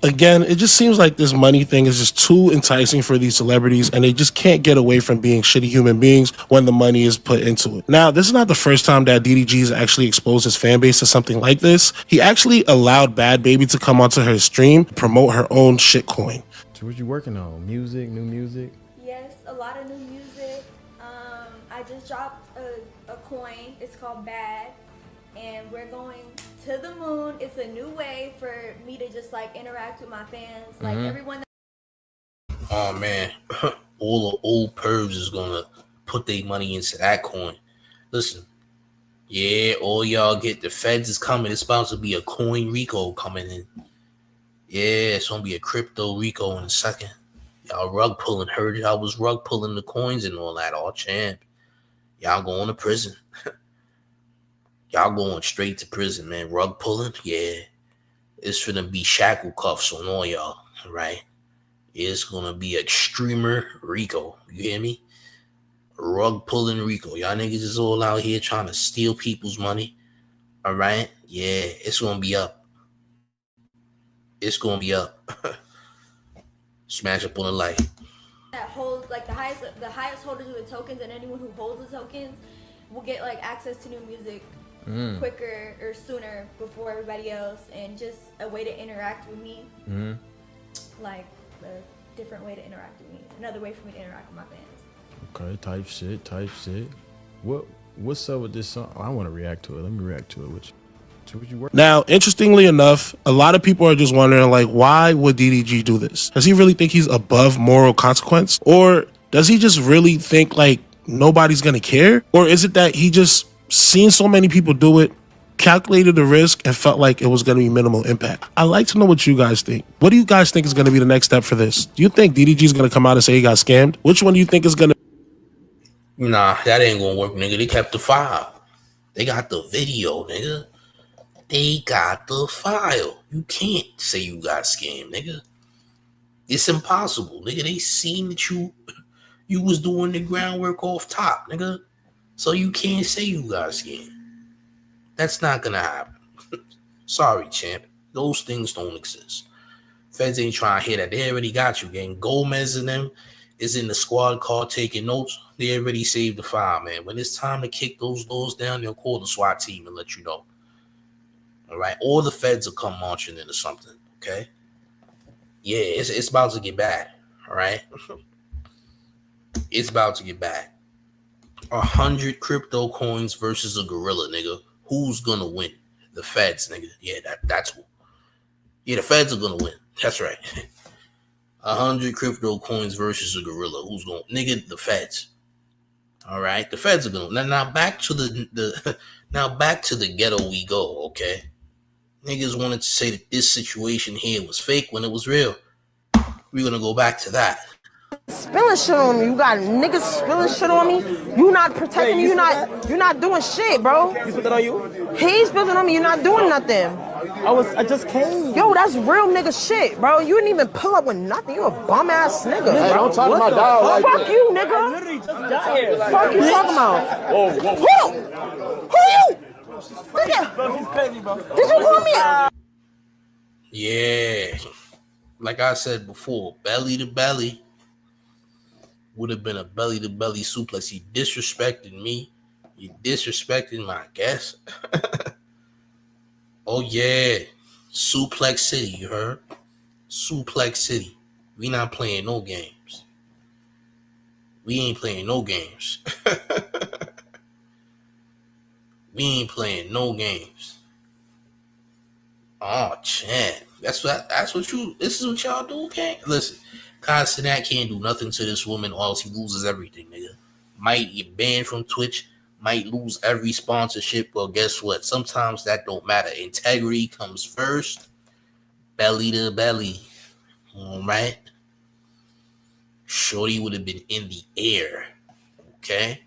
Again, it just seems like this money thing is just too enticing for these celebrities, and they just can't get away from being shitty human beings when the money is put into it. Now, this is not the first time that DDG has actually exposed his fan base to something like this. He actually allowed Bad Baby to come onto her stream, promote her own shitcoin. So what you working on? Music, new music? Yes, a lot of new music. I just dropped a coin. It's called Bad. And we're going to the moon. It's a new way for me to just like interact with my fans. Like everyone. Oh man, all the old pervs is gonna put their money into that coin. Listen, yeah, all y'all get the feds is coming. It's about to be a coin Rico coming in. Yeah, it's gonna be a crypto Rico in a second. Y'all rug pulling. Heard y'all was rug pulling the coins and all that. All champ. Y'all going to prison. Y'all going straight to prison, man. Rug pulling, yeah. It's gonna be shackle cuffs on all y'all, right? It's gonna be extremer Rico. You hear me? Rug pulling Rico. Y'all niggas is all out here trying to steal people's money. All right? Yeah, it's gonna be up. It's gonna be up. Smash up on the light. That holds like the highest holders of the tokens, and anyone who holds the tokens will get like access to new music quicker or sooner before everybody else, and just a way to interact with me. Like a different way to interact with me. Another way for me to interact with my fans. Okay, type shit. What's up with this song? I want to react to it. Let me react to it with you. Now, interestingly enough, a lot of people are just wondering, like, why would DDG do this? Does he really think he's above moral consequence? Or does he just really think, like, nobody's going to care? Or is it that he just seen so many people do it, calculated the risk, and felt like it was going to be minimal impact? I'd like to know what you guys think. What do you guys think is going to be the next step for this? Do you think DDG is going to come out and say he got scammed? Which one do you think is going to... Nah, that ain't going to work, nigga. They kept the file. They got the video, nigga. They got the file. You can't say you got scammed, nigga. It's impossible, nigga. They seen that you was doing the groundwork off top, nigga. So you can't say you got scammed. That's not gonna happen. Sorry, champ. Those things don't exist. Feds ain't trying to hear that. They already got you, gang. Gomez and them is in the squad car taking notes. They already saved the file, man. When it's time to kick those doors down, they'll call the SWAT team and let you know. All right? Or the feds will come marching in or something, okay? Yeah, it's about to get bad, all right? It's about to get bad. 100 crypto coins versus a gorilla, nigga. Who's gonna win? The feds, nigga. Yeah, that's who. Yeah, the feds are gonna win. That's right. 100 crypto coins versus a gorilla. Who's going? Nigga, the feds. All right, the feds are gonna. Now back to the now back to the ghetto we go. Okay, niggas wanted to say that this situation here was fake when it was real. We're gonna go back to that. Spilling shit on me. You got niggas spilling shit on me. You not protecting me. You're not doing shit, bro. You spilled it on you? He's spilling on me. You're not doing nothing. I just came. Yo, that's real nigga shit, bro. You didn't even pull up with nothing. You a bum ass nigga. Hey, don't talk to my dog like Fuck that. you, nigga. I literally just got here. Fuck you talking about? Whoa. Who you? Bro, he's crazy, bro. Did you call me? Yeah, like I said before, belly to belly would have been a belly to belly suplex. He disrespected me. You disrespected my guest. Oh yeah, Suplex City. You heard? Suplex City. We not playing no games. We ain't playing no games. We ain't playing no games. Oh, champ. This is what y'all do, okay? Listen, Kai Cenat can't do nothing to this woman or else he loses everything, nigga. Might get banned from Twitch, might lose every sponsorship. Well, guess what? Sometimes that don't matter. Integrity comes first. Belly to belly. All right? Shorty would have been in the air. Okay?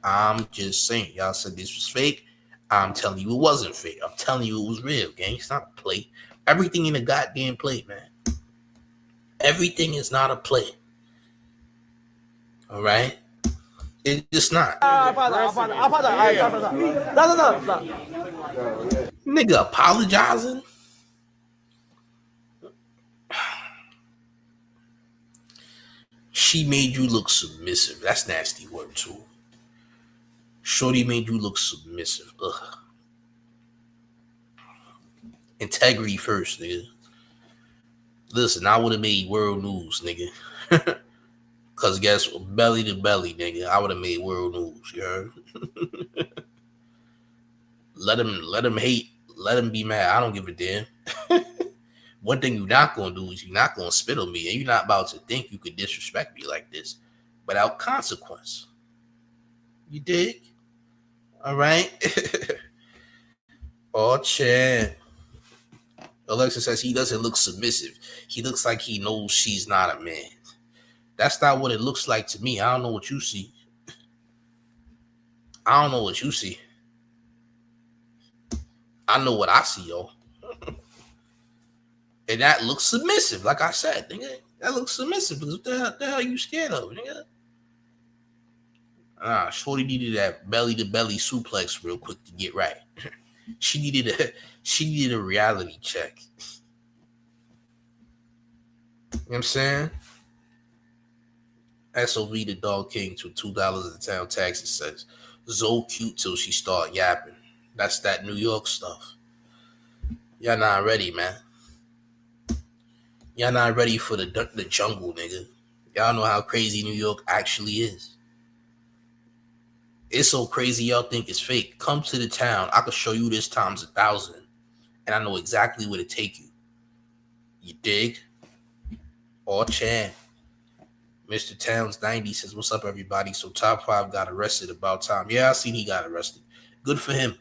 I'm just saying. Y'all said this was fake. I'm telling you it wasn't fake. I'm telling you it was real, gang. It's not a play. Everything in a goddamn play, man. Everything is not a play. All right? It's just not. Nigga apologizing? She made you look submissive. That's nasty word too. Shorty made you look submissive. Ugh. Integrity first, nigga. Listen, I would have made world news, nigga. Cause guess what? Belly to belly, nigga. I would have made world news, you heard? Let him hate. Let him be mad. I don't give a damn. One thing you're not gonna do is you're not gonna spit on me, and you're not about to think you could disrespect me like this without consequence. You dig? All right. Oh, Chan. Alexa says he doesn't look submissive. He looks like he knows she's not a man. That's not what it looks like to me. I don't know what you see. I don't know what you see. I know what I see, yo. And that looks submissive, like I said, nigga. That looks submissive. What the hell are you scared of, nigga? Shorty needed that belly to belly suplex real quick to get right. She needed a reality check. You know what I'm saying? SOV the Dog King to $2 a town taxes says Zoe cute till she start yapping. That's that New York stuff. Y'all not ready, man. Y'all not ready for the jungle, nigga. Y'all know how crazy New York actually is. It's so crazy y'all think it's fake. Come to the town. I could show you this times 1,000. And I know exactly where to take you. You dig? Or Chan. Mr. Towns 90 says, what's up, everybody? So Top 5 got arrested about time. Yeah, I seen he got arrested. Good for him.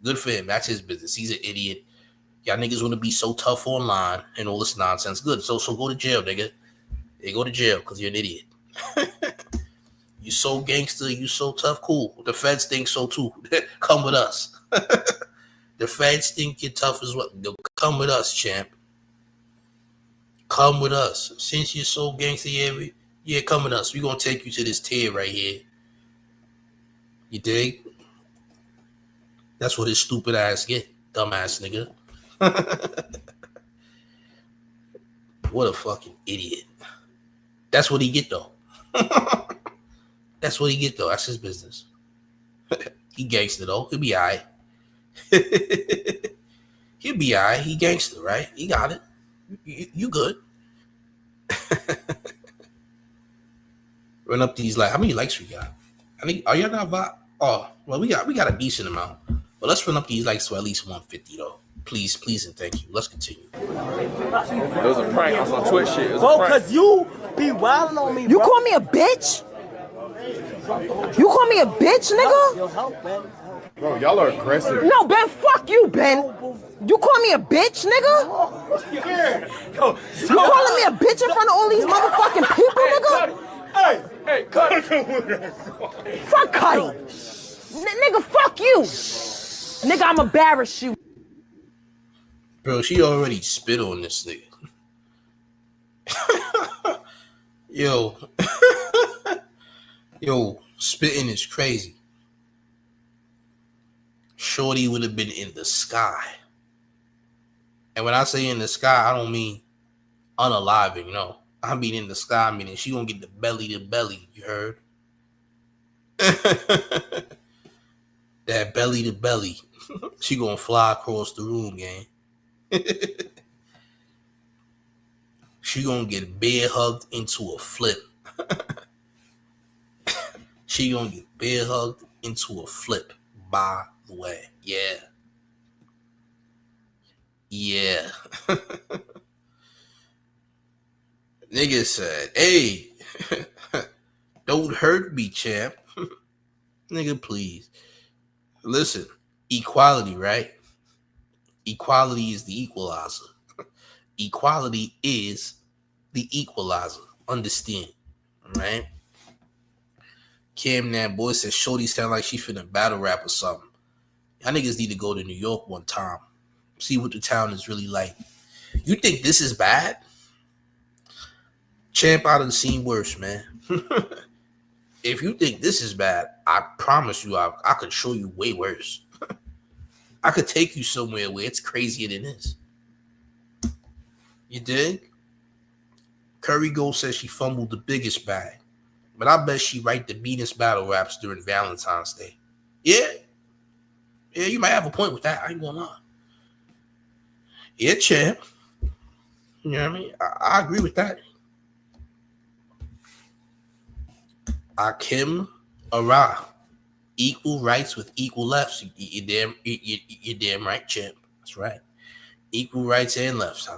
Good for him. That's his business. He's an idiot. Y'all niggas want to be so tough online and all this nonsense. Good. So go to jail, nigga. Hey, go to jail because you're an idiot. You so gangster. You so tough. Cool. The feds think so too. Come with us. The feds think you're tough as well. Come with us, champ. Come with us. Since you're so gangster, yeah, come with us. We're going to take you to this tier right here. You dig? That's what his stupid ass get. Dumbass nigga. What a fucking idiot. That's what he get though. That's what he get though. That's his business. He gangster though. He'll be alright. He'll be alright. He gangster, right? He got it. You good. Run up these like how many likes we got? I think are y'all not vibe? Oh, well we got a decent amount. But let's run up these likes to at least 150 though. Please, and thank you. Let's continue. It was a prank. I was on Twitch shit. Bro, cause you be wilding on me, You bro. call me a bitch? You call me a bitch, nigga? Yo, help, man. Bro, y'all are aggressive. No, Ben, fuck you, Ben. You call me a bitch, nigga? Yo, You calling me a bitch in front of all these motherfucking people, nigga? Hey, cut it. Fuck Cuddy. Nigga, fuck you. Nigga, I'm embarrassed you. Bro, she already spit on this nigga. Yo. Yo, spitting is crazy. Shorty would have been in the sky. And when I say in the sky, I don't mean unaliving, no. I mean in the sky, meaning she gonna get the belly to belly, you heard? That belly to belly. She gonna fly across the room, gang. She gonna get bear hugged into a flip. She gonna get bear hugged into a flip, by the way. Yeah. Nigga said, hey, don't hurt me, champ. Nigga, please. Listen, equality, right? Equality is the equalizer. Equality is the equalizer. Understand, right? Cam Nan boy says Shorty sound like she finna battle rap or something. Y'all niggas need to go to New York one time. See what the town is really like. You think this is bad? Champ, I done seen worse, man. If you think this is bad, I promise you I could show you way worse. I could take you somewhere where it's crazier than this. You dig? Curry Gold says she fumbled the biggest bag. But I bet she write the meanest battle raps during Valentine's Day. Yeah, you might have a point with that. I ain't gonna lie. Yeah, champ. You know what I mean? I agree with that. Akim Ara. Equal rights with equal lefts. You're damn right, champ. That's right. Equal rights and lefts.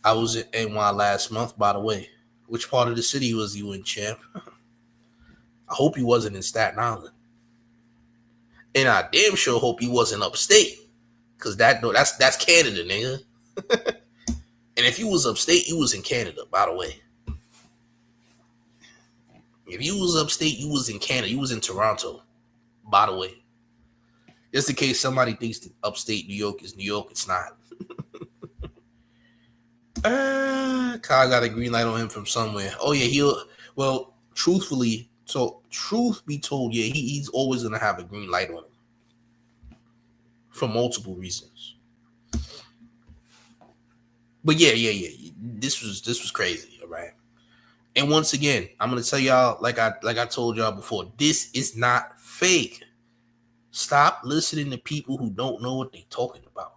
I was in NY last month, by the way. Which part of the city was you in, champ? I hope he wasn't in Staten Island. And I damn sure hope he wasn't upstate. Cause that's Canada, nigga. And if you was upstate, you was in Canada, by the way. If you was upstate, you was in Canada. You was in Toronto, by the way. Just in case somebody thinks that upstate New York is New York, it's not. Kyle got a green light on him from somewhere. Oh yeah, truth be told, yeah, he's always gonna have a green light on him. For multiple reasons. But yeah. This was crazy, all right. And once again, I'm gonna tell y'all, like I told y'all before, this is not fake. Stop listening to people who don't know what they're talking about.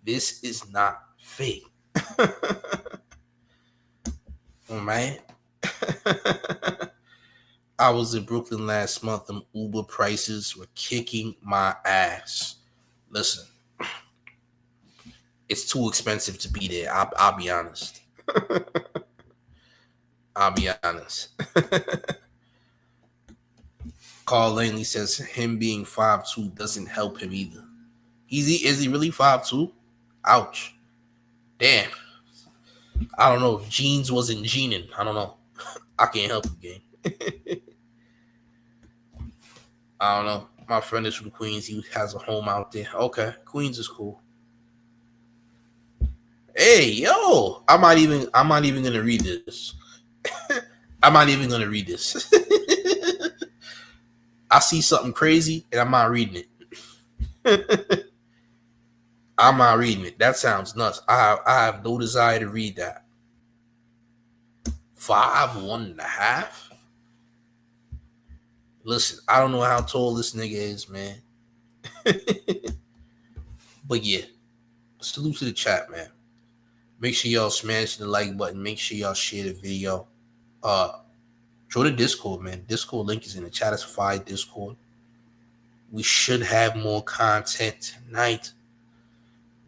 This is not fake. All right. I was in Brooklyn last month. Them Uber prices were kicking my ass. Listen, it's too expensive to be there. I'll be honest. I'll be honest. Carl Langley says him being 5'2" doesn't help him either. Is he really 5'2"? Ouch. Damn. I don't know. Jeans wasn't jeaning. I don't know. I can't help you, gang. I don't know. My friend is from Queens. He has a home out there. Okay. Queens is cool. Hey, yo. I'm not even gonna read this. I'm not even gonna read this. I see something crazy and I'm not reading it. I'm not reading it. That sounds nuts. I have no desire to read that. 1.5. Listen, I don't know how tall this nigga is, man. But yeah, salute to the chat, man. Make sure y'all smash the like button. Make sure y'all share the video. Join the Discord, man. Discord link is in the chat. It's fire Discord. We should have more content tonight.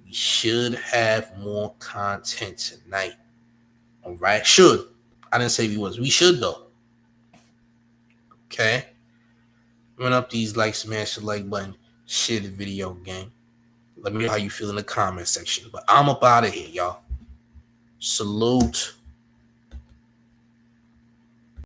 We should have more content tonight. All right? Should. I didn't say we was. We should, though. Okay? Run up these likes, smash the like button, share the video, gang. Let me know how you feel in the comment section. But I'm up out of here, y'all. Salute.